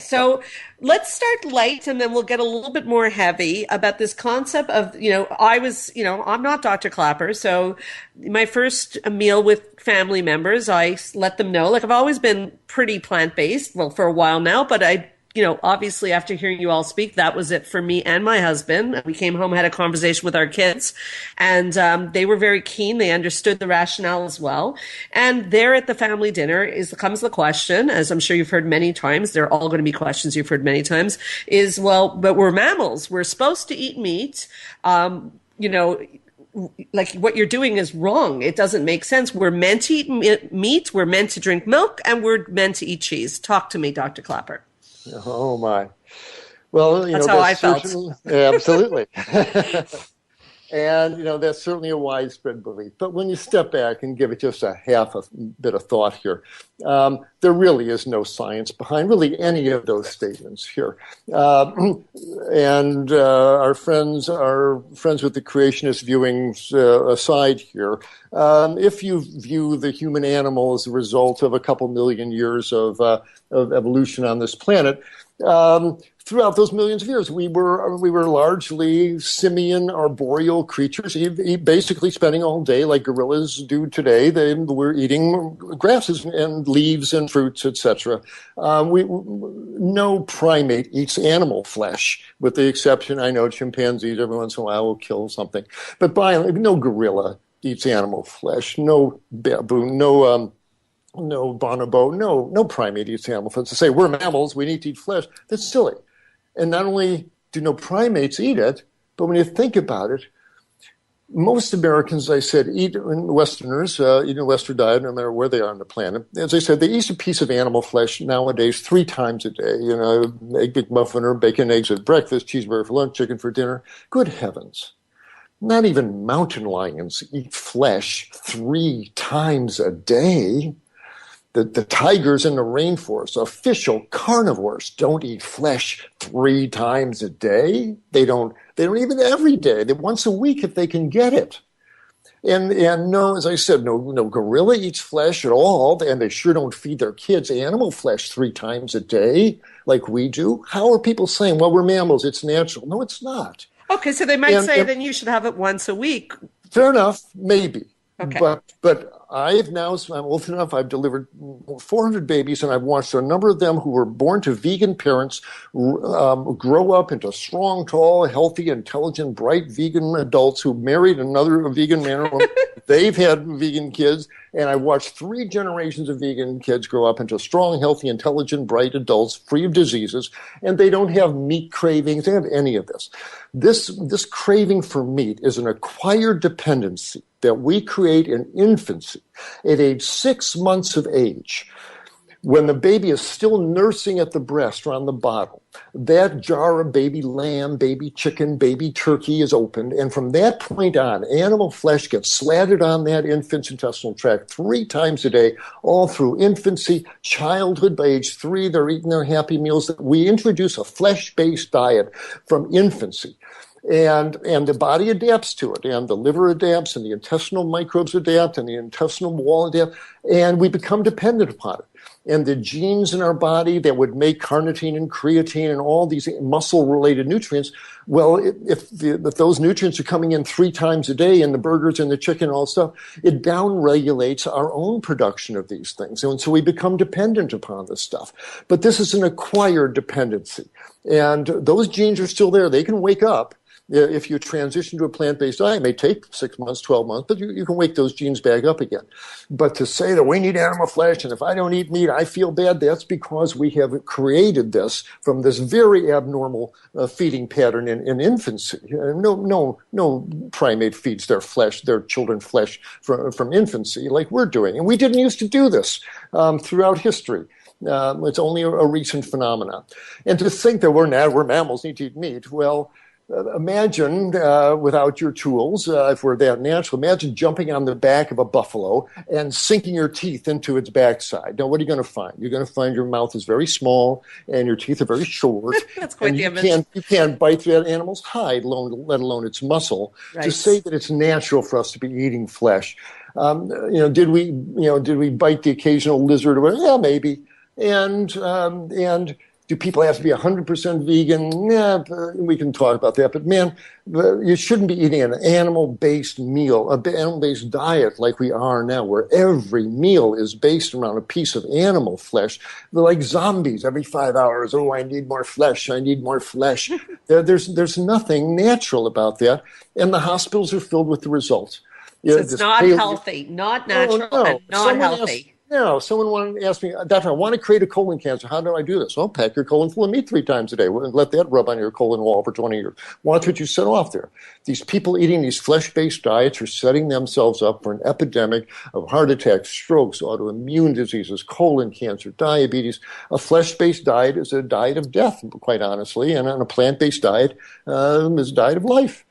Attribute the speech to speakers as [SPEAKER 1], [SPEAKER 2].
[SPEAKER 1] So let's start light and then we'll get a little bit more heavy about this concept of, I'm not Dr. Klaper. So my first meal with family members, I let them know, like I've always been pretty plant-based, well, for a while now, but obviously after hearing you all speak, that was it for me and my husband. We came home, had a conversation with our kids, and they were very keen. They understood the rationale as well. And there at the family dinner comes the question, as I'm sure you've heard many times, they're all going to be questions you've heard many times, is, well, but we're mammals. We're supposed to eat meat. Like what you're doing is wrong. It doesn't make sense. We're meant to eat meat. We're meant to drink milk, and we're meant to eat cheese. Talk to me, Dr. Klaper.
[SPEAKER 2] Oh my! Well,
[SPEAKER 1] that's how I felt.
[SPEAKER 2] Absolutely, and that's certainly a widespread belief. But when you step back and give it just a half a bit of thought here, there really is no science behind really any of those statements here. And our friends with the creationist viewings aside here, if you view the human animal as a result of a couple million years of evolution on this planet, throughout those millions of years, we were largely simian arboreal creatures, basically spending all day like gorillas do today. They were eating grasses and leaves and fruits, etc. No primate eats animal flesh, with the exception, I know, chimpanzees every once in a while will kill something, but no gorilla eats animal flesh. No baboon, no bonobo, no primate eats animal flesh. To say we're mammals, we need to eat flesh, that's silly. And not only do no primates eat it, but when you think about it, most Americans, I said, Westerners eat a Western diet, no matter where they are on the planet. As I said, they eat a piece of animal flesh nowadays 3 times a day. Egg McMuffin or bacon, eggs at breakfast, cheeseburger for lunch, chicken for dinner. Good heavens. Not even mountain lions eat flesh 3 times a day. The tigers in the rainforest, official carnivores, don't eat flesh 3 times a day. They don't even every day. They once a week if they can get it. And no, as I said, no gorilla eats flesh at all, and they sure don't feed their kids animal flesh 3 times a day like we do. How are people saying, well, we're mammals, it's natural? No, it's not.
[SPEAKER 1] Okay, so they might say then you should have it once a week.
[SPEAKER 2] Fair enough, maybe.
[SPEAKER 1] Okay.
[SPEAKER 2] But I'm old enough, I've delivered 400 babies, and I've watched a number of them who were born to vegan parents grow up into strong, tall, healthy, intelligent, bright vegan adults who married another vegan man or woman. They've had vegan kids, and I watched 3 generations of vegan kids grow up into strong, healthy, intelligent, bright adults free of diseases, and they don't have meat cravings. They don't have any of this. This craving for meat is an acquired dependency that we create in infancy at age 6 months of age. When the baby is still nursing at the breast or on the bottle, that jar of baby lamb, baby chicken, baby turkey is opened. And from that point on, animal flesh gets slattered on that infant's intestinal tract 3 times a day, all through infancy, childhood. By age 3, they're eating their Happy Meals. We introduce a flesh-based diet from infancy. And the body adapts to it, and the liver adapts, and the intestinal microbes adapt, and the intestinal wall adapts, and we become dependent upon it. And the genes in our body that would make carnitine and creatine and all these muscle-related nutrients, well, if those nutrients are coming in 3 times a day in the burgers and the chicken and all stuff, it down-regulates our own production of these things. And so we become dependent upon this stuff. But this is an acquired dependency. And those genes are still there. They can wake up. If you transition to a plant-based diet, it may take 6 months, 12 months, but you can wake those genes back up again. But to say that we need animal flesh, and if I don't eat meat, I feel bad, that's because we have created this from this very abnormal feeding pattern in infancy. No primate feeds their children flesh from infancy like we're doing. And we didn't used to do this throughout history. It's only a recent phenomenon. And to think that we're mammals, need to eat meat, well, imagine, without your tools, if we're that natural, imagine jumping on the back of a buffalo and sinking your teeth into its backside. Now, what are you going to find? You're going to find your mouth is very small and your teeth are very short.
[SPEAKER 1] That's quite the image.
[SPEAKER 2] You can't bite through that animal's hide, let alone its muscle. Right. To say that it's natural for us to be eating flesh. Did we bite the occasional lizard or whatever? Yeah, maybe. And Do people have to be 100% vegan? Yeah, we can talk about that. But man, you shouldn't be eating an animal-based meal, an animal-based diet like we are now, where every meal is based around a piece of animal flesh. They're like zombies every 5 hours. Oh, I need more flesh. I need more flesh. There's nothing natural about that. And the hospitals are filled with the results.
[SPEAKER 1] So
[SPEAKER 2] Yeah,
[SPEAKER 1] it's
[SPEAKER 2] this
[SPEAKER 1] not
[SPEAKER 2] paleo.
[SPEAKER 1] healthy, not
[SPEAKER 2] Oh
[SPEAKER 1] natural, and
[SPEAKER 2] no!
[SPEAKER 1] not healthy.
[SPEAKER 2] Someone wanted to ask me, Doctor, I want to create a colon cancer. How do I do this? Well, pack your colon full of meat 3 times a day. Let that rub on your colon wall for 20 years. Watch what you set off there. These people eating these flesh-based diets are setting themselves up for an epidemic of heart attacks, strokes, autoimmune diseases, colon cancer, diabetes. A flesh-based diet is a diet of death, quite honestly, and a plant-based diet is a diet of life.